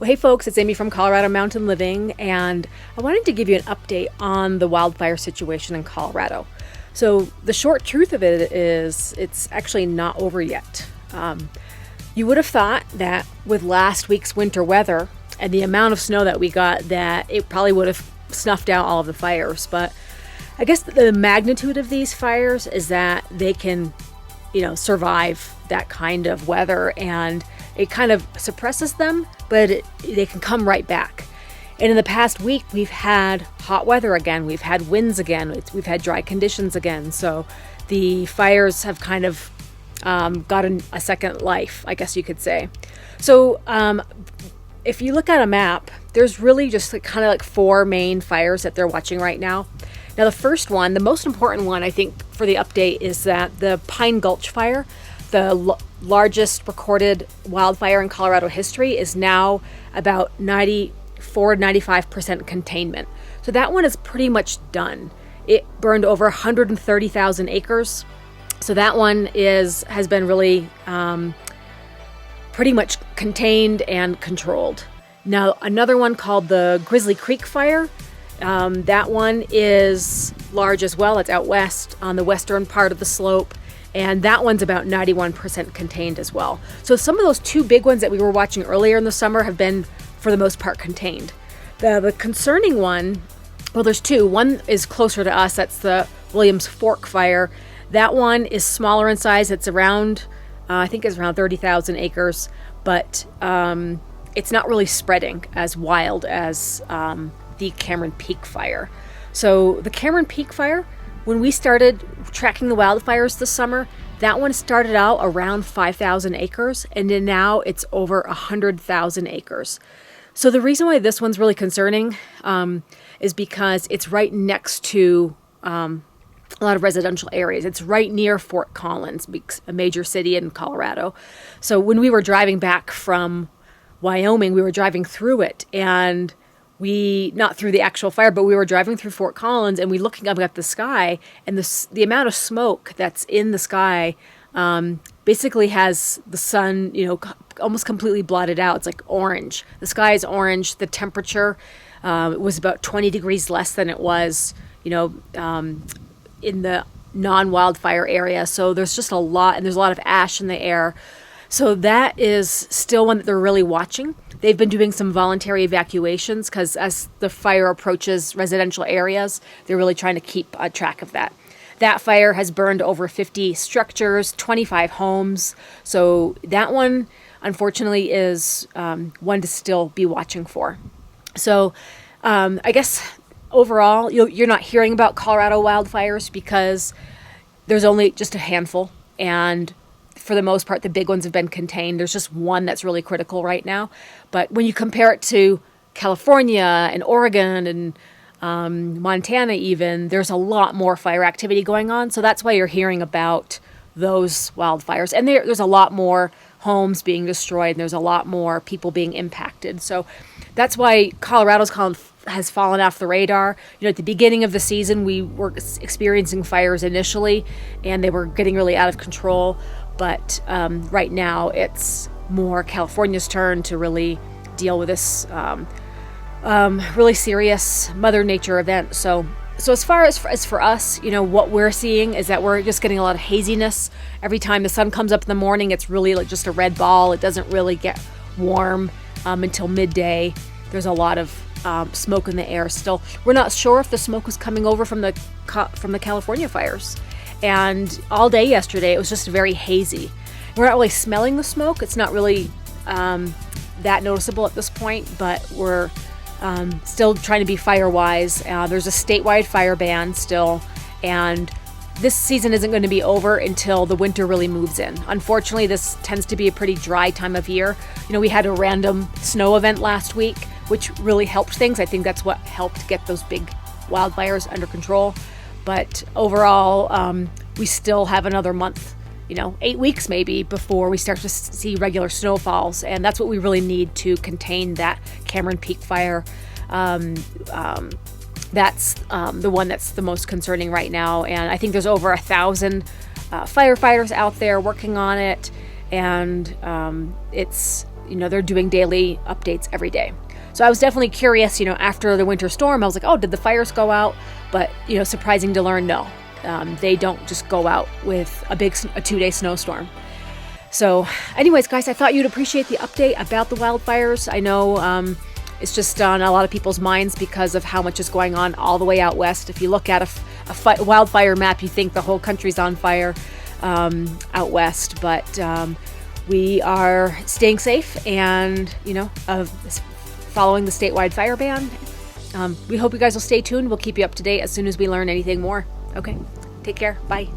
Hey folks, it's Amy from Colorado Mountain Living, and I wanted to give you an update on the wildfire situation in Colorado. So the short truth of it is it's actually not over yet. You would have thought that with last week's winter weather and the amount of snow that we got, that it probably would have snuffed out all of the fires, but I guess the magnitude of these fires is that they can, survive that kind of weather, and it kind of suppresses them, but they can come right back. And in the past week, we've had hot weather again. We've had winds again. We've had dry conditions again. So the fires have kind of gotten a second life, I guess you could say. So if you look at a map, there's really just kind of like four main fires that they're watching right now. Now, the first one, the most important one, I think, for the update is that the Pine Gulch fire, the largest recorded wildfire in Colorado history, is now about 94-95% containment. So that one is pretty much done. It burned over 130,000 acres. So that one has been really pretty much contained and controlled. Now, another one called the Grizzly Creek fire, that one is large as well. It's out west on the western part of the slope. And that one's about 91% contained as well. So some of those two big ones that we were watching earlier in the summer have been, for the most part, contained. The concerning one, well, there's two. One is closer to us. That's the Williams Fork fire. That one is smaller in size. It's around, I think it's around 30,000 acres, but it's not really spreading as wild as the Cameron Peak fire. So the Cameron Peak fire, when we started tracking the wildfires this summer, that one started out around 5,000 acres, and then now it's over 100,000 acres. So the reason why this one's really concerning is because it's right next to a lot of residential areas. It's right near Fort Collins, a major city in Colorado. So when we were driving back from Wyoming, we were driving through it, and not through the actual fire, but we were driving through Fort Collins, and we looking up at the sky, and the amount of smoke that's in the sky basically has the sun, almost completely blotted out. It's like orange. The sky is orange. The temperature was about 20 degrees less than it was, in the non-wildfire area. So there's just a lot, and there's a lot of ash in the air. So that is still one that they're really watching. They've been doing some voluntary evacuations because as the fire approaches residential areas, they're really trying to keep track of that. That fire has burned over 50 structures, 25 homes. So that one, unfortunately, is one to still be watching for. So I guess overall, you're not hearing about Colorado wildfires because there's only just a handful, and for the most part, the big ones have been contained. There's just one that's really critical right now. But when you compare it to California and Oregon and Montana even, there's a lot more fire activity going on. So that's why you're hearing about those wildfires. And there's a lot more homes being destroyed, and there's a lot more people being impacted. So that's why Colorado's has fallen off the radar. At the beginning of the season, we were experiencing fires initially, and they were getting really out of control. But right now, it's more California's turn to really deal with this really serious Mother Nature event. So as far as for us, what we're seeing is that we're just getting a lot of haziness. Every time the sun comes up in the morning, it's really like just a red ball. It doesn't really get warm until midday. There's a lot of smoke in the air still. We're not sure if the smoke was coming over from the California fires. And all day yesterday, it was just very hazy. We're not really smelling the smoke. It's not really that noticeable at this point, but we're still trying to be fire-wise. There's a statewide fire ban still, and this season isn't going to be over until the winter really moves in. Unfortunately, this tends to be a pretty dry time of year. We had a random snow event last week, which really helped things. I think that's what helped get those big wildfires under control. But overall, we still have another month, 8 weeks maybe, before we start to see regular snowfalls. And that's what we really need to contain that Cameron Peak fire. That's the one that's the most concerning right now. And I think there's over 1,000 firefighters out there working on it. And it's they're doing daily updates every day. So I was definitely curious, after the winter storm, I was like, oh, did the fires go out? But, surprising to learn, no. They don't just go out with a 2-day snowstorm. So anyways, guys, I thought you'd appreciate the update about the wildfires. I know it's just on a lot of people's minds because of how much is going on all the way out west. If you look at a wildfire map, you think the whole country's on fire out west. But we are staying safe and, following the statewide fire ban. We hope you guys will stay tuned. We'll keep you up to date as soon as we learn anything more. Okay, take care. Bye.